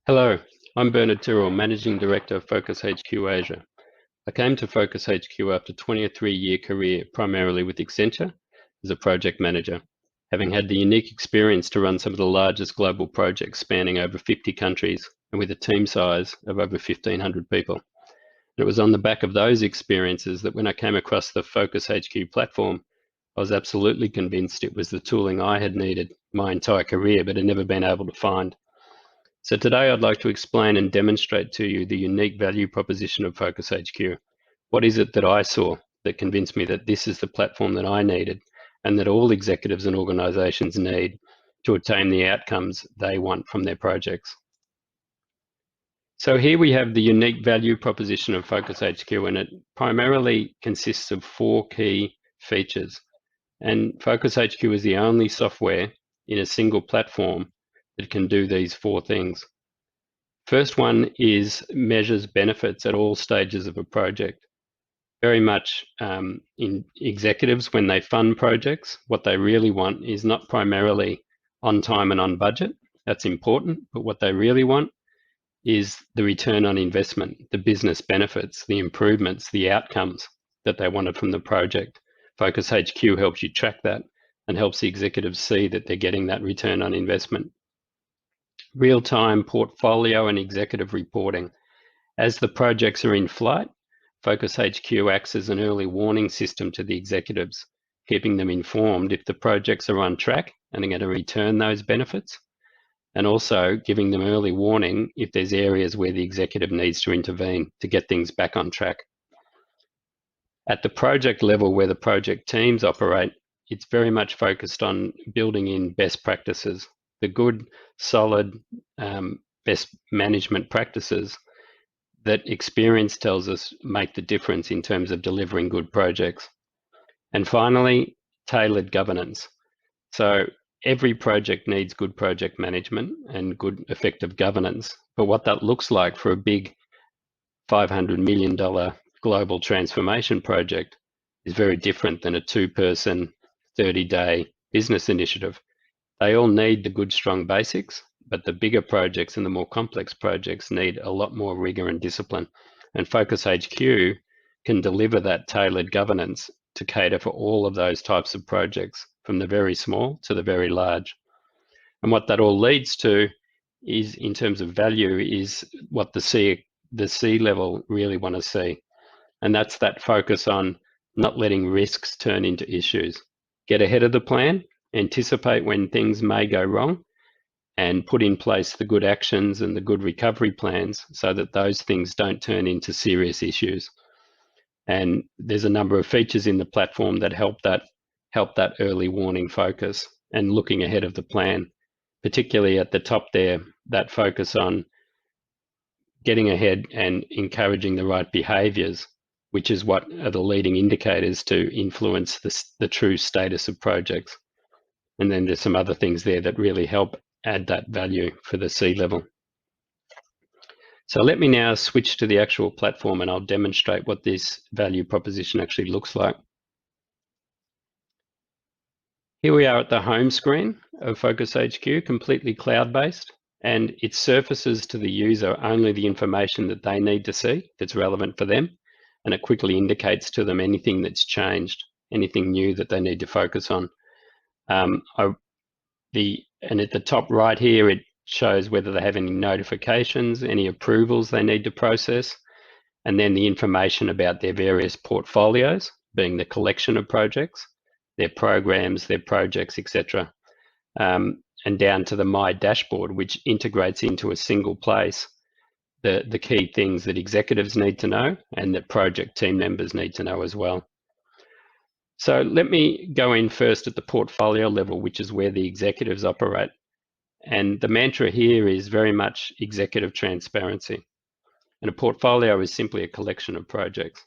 Hello, I'm Bernard Tyrrell, Managing Director of Focus HQ Asia. I came to Focus HQ after a 23-year career, primarily with Accenture as a project manager, having had the unique experience to run some of the largest global projects spanning over 50 countries and with a team size of over 1,500 people. And it was on the back of those experiences that when I came across the Focus HQ platform, I was absolutely convinced it was the tooling I had needed my entire career but had never been able to find. So today I'd like to explain and demonstrate to you the unique value proposition of Focus HQ. What is it that I saw that convinced me that this is the platform that I needed and that all executives and organisations need to attain the outcomes they want from their projects? So here we have the unique value proposition of Focus HQ, and it primarily consists of 4 key features. And Focus HQ is the only software in a single platform that can do these 4 things. First one is measures benefits at all stages of a project. Very much in executives, when they fund projects, what they really want is not primarily on time and on budget. That's important, but what they really want is the return on investment, the business benefits, the improvements, the outcomes that they wanted from the project. Focus HQ helps you track that and helps the executives see that they're getting that return on investment. Real-time portfolio and executive reporting. As the projects are in flight, Focus HQ acts as an early warning system to the executives, keeping them informed if the projects are on track and are going to return those benefits, and also giving them early warning if there's areas where the executive needs to intervene to get things back on track. At the project level where the project teams operate, it's very much focused on building in best practices, the good, solid, best management practices that experience tells us make the difference in terms of delivering good projects. And finally, tailored governance. So every project needs good project management and good effective governance, but what that looks like for a big $500 million global transformation project is very different than a 2-person, 30-day business initiative. They all need the good, strong basics, but the bigger projects and the more complex projects need a lot more rigor and discipline. And Focus HQ can deliver that tailored governance to cater for all of those types of projects, from the very small to the very large. And what that all leads to is, in terms of value, is what the C-level really want to see. And that's that focus on not letting risks turn into issues. Get ahead of the plan, anticipate when things may go wrong, and put in place the good actions and the good recovery plans so that those things don't turn into serious issues. And there's a number of features in the platform that help that early warning focus and looking ahead of the plan, particularly at the top there, that focus on getting ahead and encouraging the right behaviours, which is what are the leading indicators to influence the true status of projects. And then there's some other things there that really help add that value for the C-level. So let me now switch to the actual platform and I'll demonstrate what this value proposition actually looks like. Here we are at the home screen of Focus HQ, completely cloud-based, and it surfaces to the user only the information that they need to see that's relevant for them, and it quickly indicates to them anything that's changed, anything new that they need to focus on. And at the top right here, it shows whether they have any notifications, any approvals they need to process, and then the information about their various portfolios, being the collection of projects, their programs, their projects, etc. And down to the My Dashboard, which integrates into a single place the key things that executives need to know and that project team members need to know as well. So let me go in first at the portfolio level, which is where the executives operate. And the mantra here is very much executive transparency. And a portfolio is simply a collection of projects.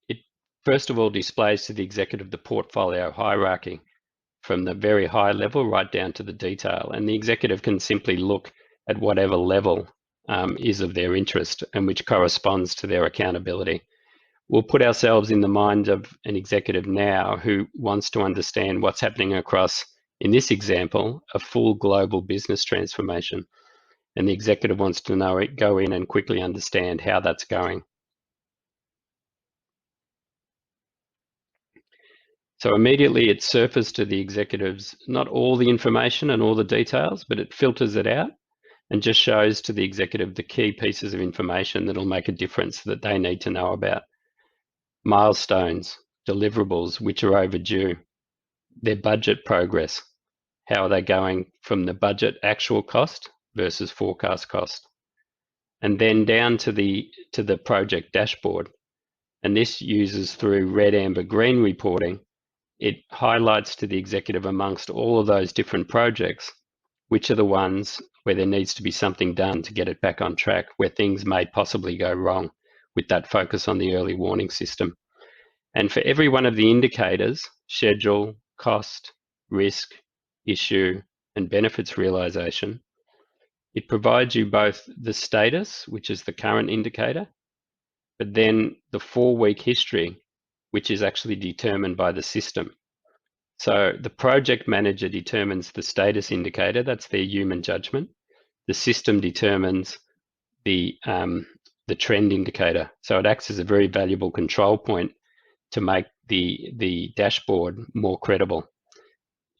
It first of all displays to the executive the portfolio hierarchy from the very high level right down to the detail. And the executive can simply look at whatever level is of their interest and which corresponds to their accountability. We'll put ourselves in the mind of an executive now who wants to understand what's happening across In this example, a full global business transformation, and the executive wants to know it, go in and quickly understand how that's going. So immediately it surfaces to the executives not all the information and all the details, but it filters it out and just shows to the executive the key pieces of information that'll make a difference that they need to know about. Milestones, deliverables, which are overdue, their budget progress, how are they going from the budget actual cost versus forecast cost, and then down to the project dashboard. And this uses through red, amber, green reporting. It highlights to the executive amongst all of those different projects, which are the ones where there needs to be something done to get it back on track, where things may possibly go wrong, with that focus on the early warning system. And for every one of the indicators, schedule, cost, risk, issue, and benefits realization, it provides you both the status, which is the current indicator, but then the 4-week history, which is actually determined by the system. So the project manager determines the status indicator, that's their human judgment. The system determines the trend indicator. So it acts as a very valuable control point to make the dashboard more credible.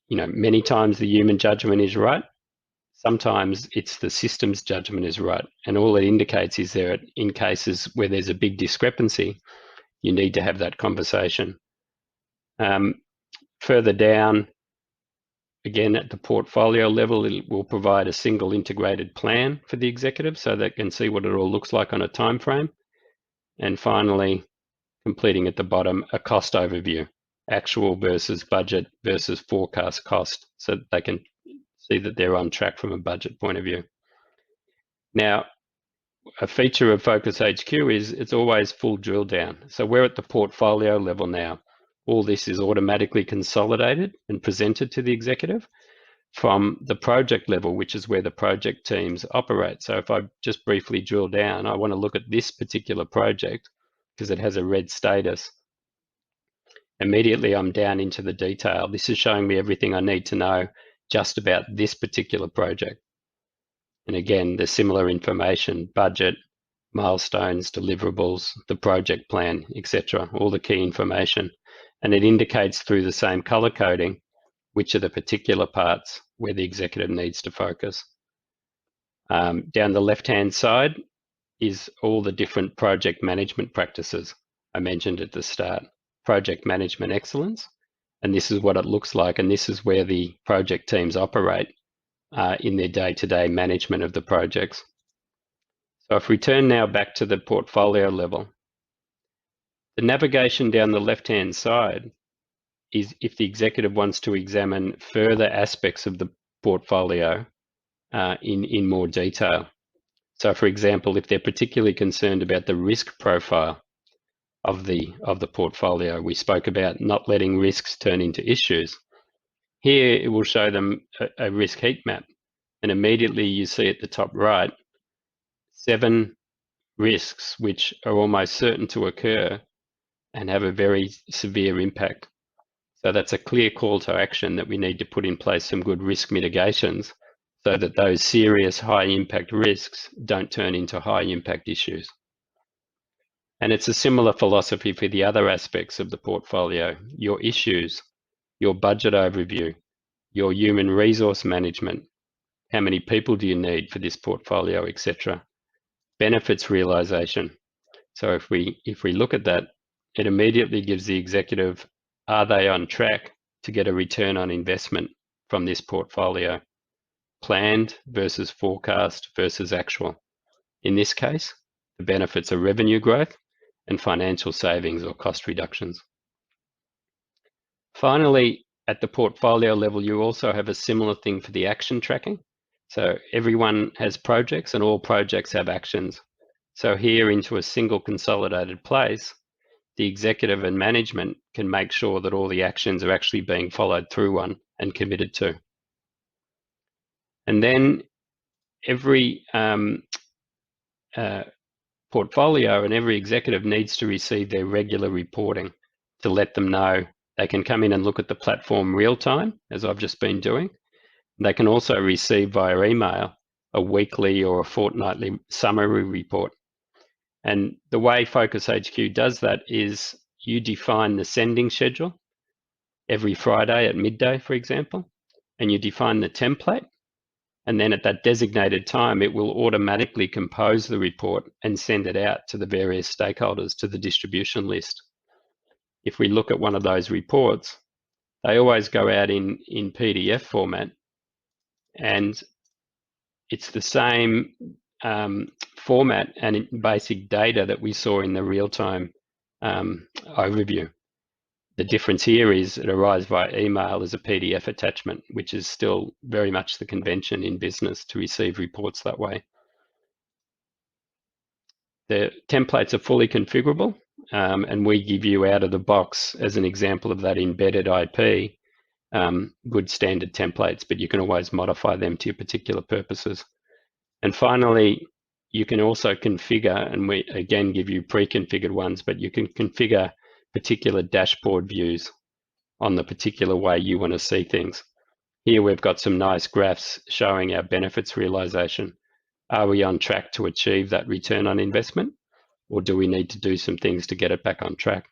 You know, many times the human judgment is right. Sometimes it's the system's judgment is right. And all it indicates is that in cases where there's a big discrepancy, you need to have that conversation. Further down, again, at the portfolio level, it will provide a single integrated plan for the executive so they can see what it all looks like on a time frame. And finally, completing at the bottom, a cost overview, actual versus budget versus forecast cost, so that they can see that they're on track from a budget point of view. Now, a feature of Focus HQ is it's always full drill down. So we're at the portfolio level now. All this is automatically consolidated and presented to the executive from the project level, which is where the project teams operate. So if I just briefly drill down, I want to look at this particular project because it has a red status. Immediately I'm down into the detail. This is showing me everything I need to know just about this particular project. And again, the similar information, budget, milestones, deliverables, the project plan, etc., all the key information. And it indicates through the same color coding which are the particular parts where the executive needs to focus. Down the left-hand side is all the different project management practices I mentioned at the start. Project management excellence, and this is what it looks like, and this is where the project teams operate in their day-to-day management of the projects. So if we turn now back to the portfolio level, the navigation down the left-hand side is if the executive wants to examine further aspects of the portfolio in more detail. So for example, if they're particularly concerned about the risk profile of the portfolio, we spoke about not letting risks turn into issues. Here it will show them a risk heat map, and immediately you see at the top right 7 risks which are almost certain to occur and have a very severe impact. So that's a clear call to action that we need to put in place some good risk mitigations so that those serious high impact risks don't turn into high impact issues. And it's a similar philosophy for the other aspects of the portfolio, your issues, your budget overview, your human resource management, how many people do you need for this portfolio, etc. Benefits realization. So if we look at that, it immediately gives the executive, are they on track to get a return on investment from this portfolio? Planned versus forecast versus actual. In this case, the benefits are revenue growth and financial savings or cost reductions. Finally, at the portfolio level, you also have a similar thing for the action tracking. So everyone has projects and all projects have actions. So here into a single consolidated place, the executive and management can make sure that all the actions are actually being followed through on and committed to. And then every portfolio and every executive needs to receive their regular reporting to let them know They can come in and look at the platform real time, as I've just been doing. They can also receive via email a weekly or a fortnightly summary report. And the way Focus HQ does that is you define the sending schedule every Friday at midday, for example, and you define the template. And then at that designated time, it will automatically compose the report and send it out to the various stakeholders to the distribution list. If we look at one of those reports, they always go out in PDF format, and it's the same format and basic data that we saw in the real-time overview. The difference here is it arrives via email as a PDF attachment, which is still very much the convention in business to receive reports that way. The templates are fully configurable, and we give you out of the box, as an example of that embedded IP, good standard templates, but you can always modify them to your particular purposes. And finally, you can also configure, and we again give you pre-configured ones, but you can configure particular dashboard views on the particular way you want to see things. Here we've got some nice graphs showing our benefits realization. Are we on track to achieve that return on investment, or do we need to do some things to get it back on track?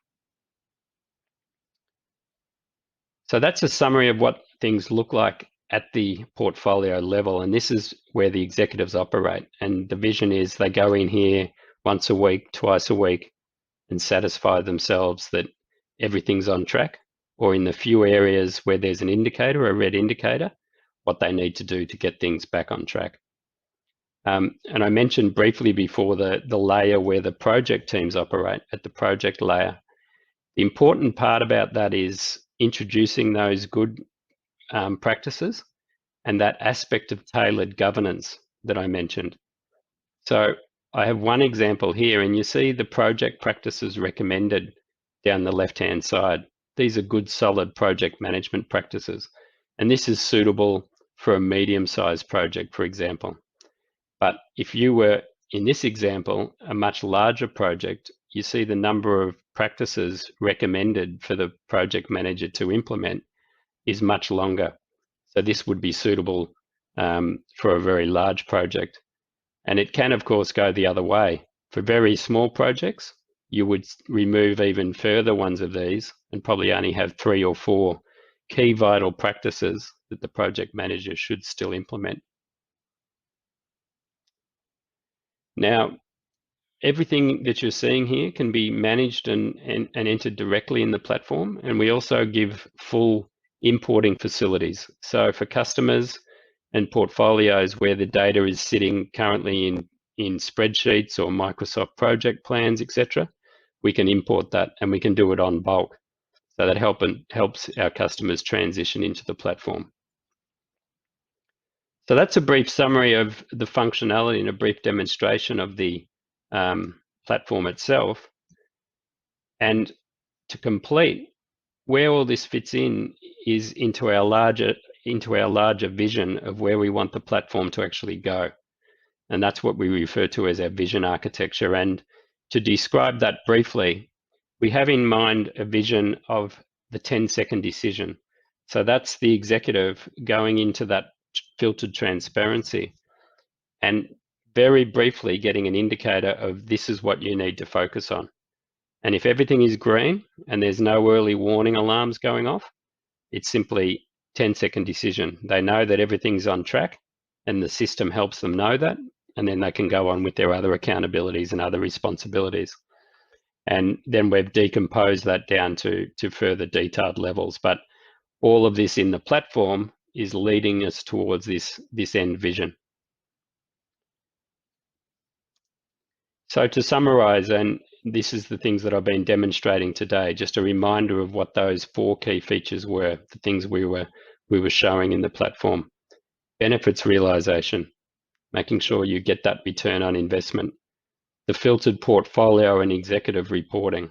So that's a summary of what things look like at the portfolio level, and this is where the executives operate. And the vision is they go in here once a week, twice a week, and satisfy themselves that everything's on track, or in the few areas where there's an indicator, a red indicator, what they need to do to get things back on track. And I mentioned briefly before the layer where the project teams operate, at the project layer. The important part about that is introducing those good practices and that aspect of tailored governance that I mentioned. So I have one example here, and you see the project practices recommended down the left-hand side. These are good, solid project management practices, and this is suitable for a medium-sized project, for example. But if you were, in this example, a much larger project, you see the number of practices recommended for the project manager to implement is much longer. So this would be suitable for a very large project. And it can, of course, go the other way. For very small projects, you would remove even further ones of these and probably only have 3 or 4 key vital practices that the project manager should still implement. Now, everything that you're seeing here can be managed and entered directly in the platform, and we also give full importing facilities. So for customers and portfolios where the data is sitting currently in spreadsheets or Microsoft project plans, etc., we can import that, and we can do it on bulk. So that helps our customers transition into the platform. So that's a brief summary of the functionality and a brief demonstration of the platform itself. And to complete, where all this fits in is into our larger vision of where we want the platform to actually go. And that's what we refer to as our vision architecture. And to describe that briefly, we have in mind a vision of the 10-second decision. So that's the executive going into that filtered transparency and very briefly getting an indicator of this is what you need to focus on. And if everything is green and there's no early warning alarms going off, it's simply 10-second decision. They know that everything's on track and the system helps them know that, and then they can go on with their other accountabilities and other responsibilities. And then we've decomposed that down to further detailed levels. But all of this in the platform is leading us towards this end vision. So to summarize, and this is the things that I've been demonstrating today, just a reminder of what those 4 key features were, the things we were showing in the platform. Benefits realization, making sure you get that return on investment. The filtered portfolio and executive reporting.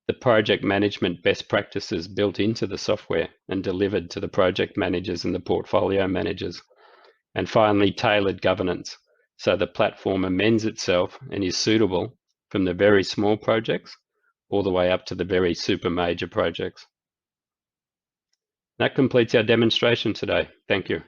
The project management best practices built into the software and delivered to the project managers and the portfolio managers. And finally, tailored governance. So the platform amends itself and is suitable from the very small projects all the way up to the very super major projects. That completes our demonstration today. Thank you.